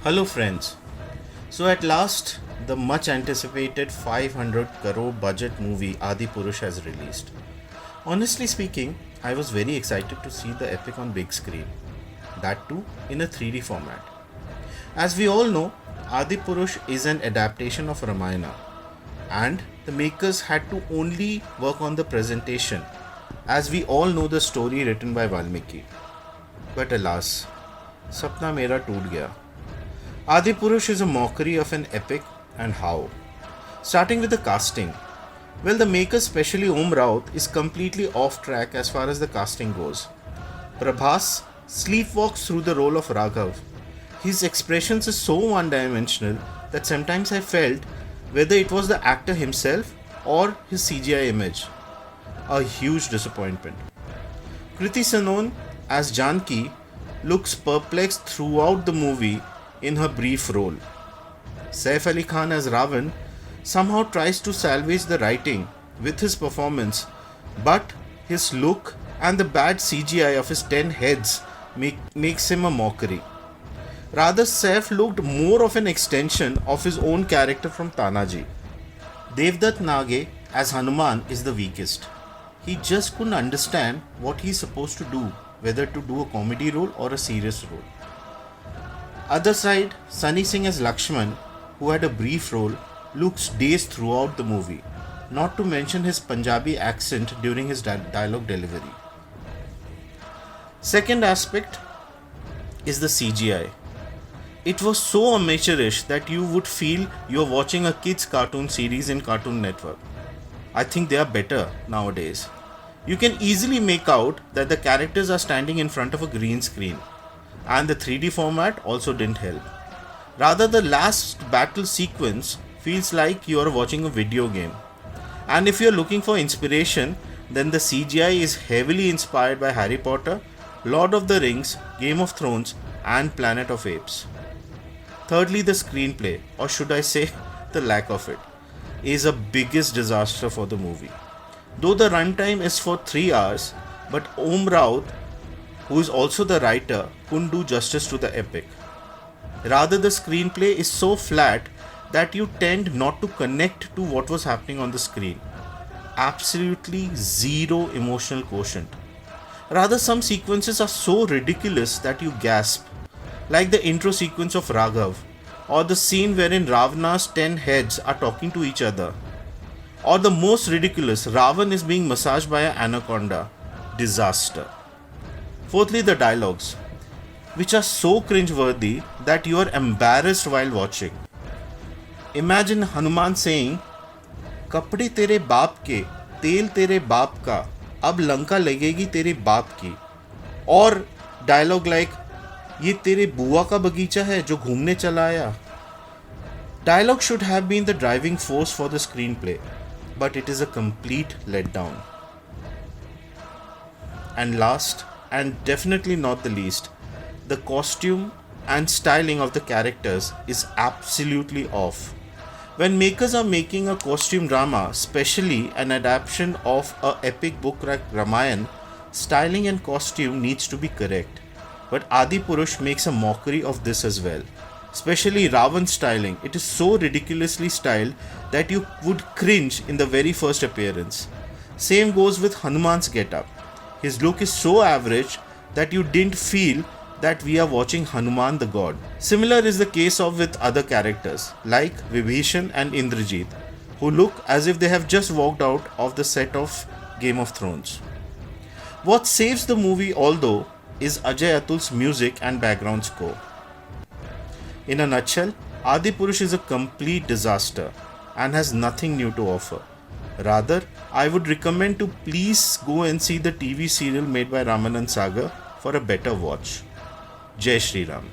Hello friends. So at last, the much anticipated 500 crore budget movie Adipurush has released. Honestly speaking, I was very excited to see the epic on big screen. That too in a 3D format. As we all know, Adipurush is an adaptation of Ramayana and the makers had to only work on the presentation as we all know the story written by Valmiki. But alas, sapna mera toot gaya. Adipurush is a mockery of an epic, and how? Starting with the casting. Well, the maker, especially Om Raut, is completely off track as far as the casting goes. Prabhas sleepwalks through the role of Raghav. His expressions are so one-dimensional that sometimes I felt whether it was the actor himself or his CGI image. A huge disappointment. Kriti Sanon as Janki looks perplexed throughout the movie in her brief role. Saif Ali Khan as Ravan somehow tries to salvage the writing with his performance, but his look and the bad CGI of his 10 heads makes him a mockery. Rather, Saif looked more of an extension of his own character from Tanaji. Devdatta Nage as Hanuman is the weakest. He just couldn't understand what he's supposed to do, whether to do a comedy role or a serious role. Other side, Sunny Singh as Lakshman, who had a brief role, looks dazed throughout the movie, not to mention his Punjabi accent during his dialogue delivery. Second aspect is the CGI. It was so amateurish that you would feel you're watching a kids' cartoon series in Cartoon Network. I think they are better nowadays. You can easily make out that the characters are standing in front of a green screen. And the 3D format also didn't help. Rather, the last battle sequence feels like you are watching a video game. And if you're looking for inspiration, then the CGI is heavily inspired by Harry Potter, Lord of the Rings, Game of Thrones, and Planet of Apes. Thirdly, the screenplay, or should I say, the lack of it, is a biggest disaster for the movie. Though the runtime is for 3 hours, but Om Raut, who is also the writer, couldn't do justice to the epic. Rather, the screenplay is so flat that you tend not to connect to what was happening on the screen. Absolutely zero emotional quotient. Rather, some sequences are so ridiculous that you gasp, like the intro sequence of Raghav, or the scene wherein Ravana's 10 heads are talking to each other, or the most ridiculous, Ravan is being massaged by an anaconda. Disaster. Fourthly, the dialogues, which are so cringe-worthy that you are embarrassed while watching. Imagine Hanuman saying, "कपड़े तेरे बाप के, तेल तेरे बाप का, अब लंका लगेगी तेरे बाप की." Or dialogue like, "ये तेरे बुआ का बगीचा है जो घूमने चला आया." Dialogue should have been the driving force for the screenplay, but it is a complete letdown. And last, and definitely not the least, the costume and styling of the characters is absolutely off. When makers are making a costume drama, especially an adaptation of an epic book like Ramayana, styling and costume needs to be correct. But Adipurush makes a mockery of this as well. Especially Ravan's styling. It is so ridiculously styled that you would cringe in the very first appearance. Same goes with Hanuman's getup. His look is so average that you didn't feel that we are watching Hanuman the god. Similar is the case of with other characters like Vibhishan and Indrajit, who look as if they have just walked out of the set of Game of Thrones. What saves the movie although is Ajay Atul's music and background score. In a nutshell, Adipurush is a complete disaster and has nothing new to offer. Rather, I would recommend to please go and see the TV serial made by Ramanan Sagar for a better watch. Jai Shri Ram.